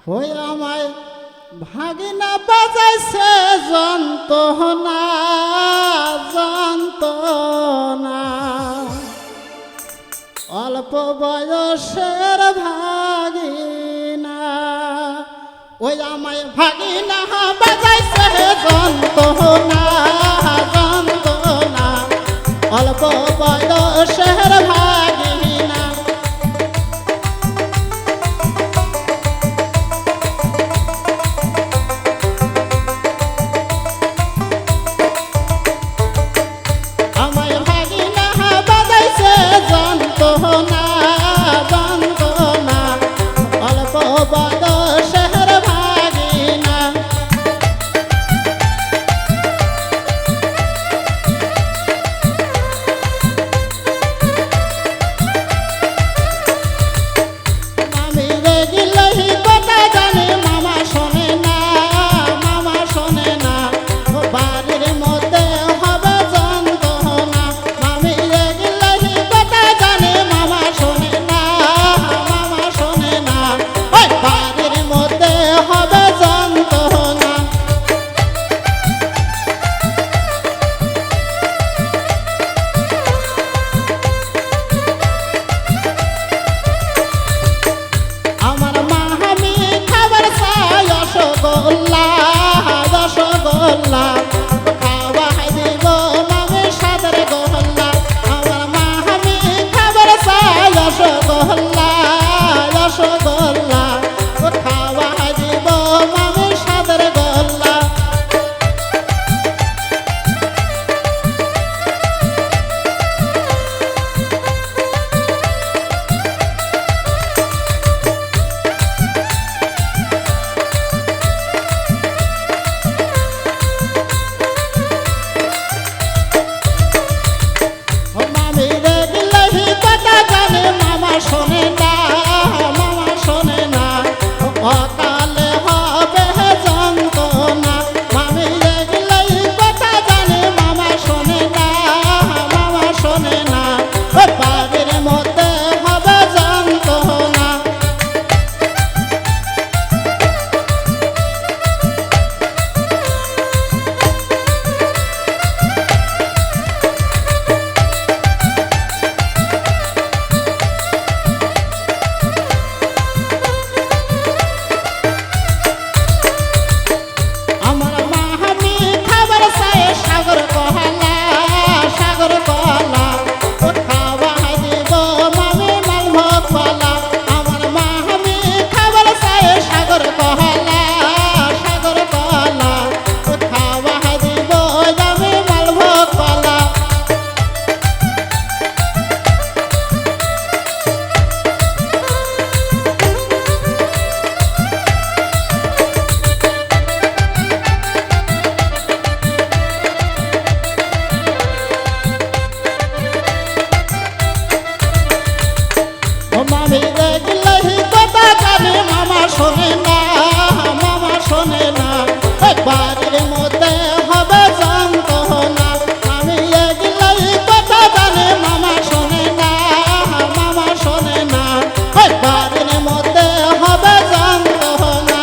ওই আমায় ভাগিনা বাজাইছে যন্ত্রণা যন্ত্রণা অল্প বয়সের ভাগিনা ওই আমায় ভাগিনা বাজাইছে যন্ত্রণা যন্ত্রণা অল্প বয়সের ভাগিনা আমায় ভাগিনা বাজাইছে যন্ত্রণা যন্ত্রণা অল্প বয়সের ভাগিনা আমি রেগিলেই কথা জানি মামা শোনে না মামা শোনে না বাড়ির মধ্যে হবে যন্ত্রণা আমি রেগিলেই কথা জানি মামা শোনে না মামা শোনে না ওই বাড়ির মধ্যে হবে যন্ত্রণা আমার মা আমি খাবার চাই রসগোল্লা রসগোল্লা খাওয়াই দিব মামি সাদের গোল্লা আমার মা আমি খাবার চাই রসগোল্লা রসগোল্লা খাওয়াই দিব মামি সাদের গোল্লা মামি রেগিলেই কথা জানে মামা শোনে না মামা শোনে না অকালে হবে যন্ত্রণা মামি রেগিলেই কথা জানে মামা শোনে না মামা শোনে না বাড়ির মধ্যে হবে যন্ত্রণা আমার মা আমি খাবার চাই সাগর কলা সাগর কলা খাওয়াই দিব মামি মালভোগ কলা আমার মা আমি খাবার চাই সাগর কলা সাগর কলা খাওয়াই দিব আমি মালভোগ কলা মামি রেগিলেই কথা জানি মামা শোনে না মামা শোনে না বাড়ির মধ্যে হবে যন্ত্রণা আমি রেগিলেই কথা জানি মামা শোনে না মামা শোনে না বাড়ির মধ্যে হবে যন্ত্রণা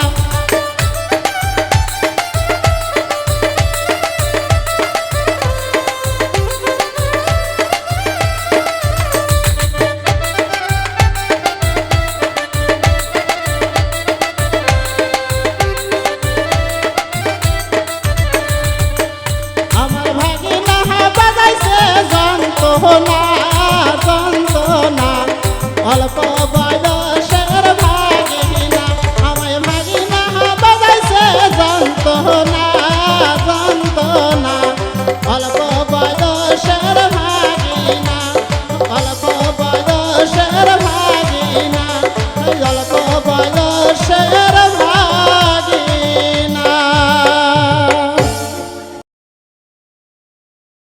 আমার ভাগিনা বাজাইছে যন্ত্রণা যন্ত্রণা অল্প বয়স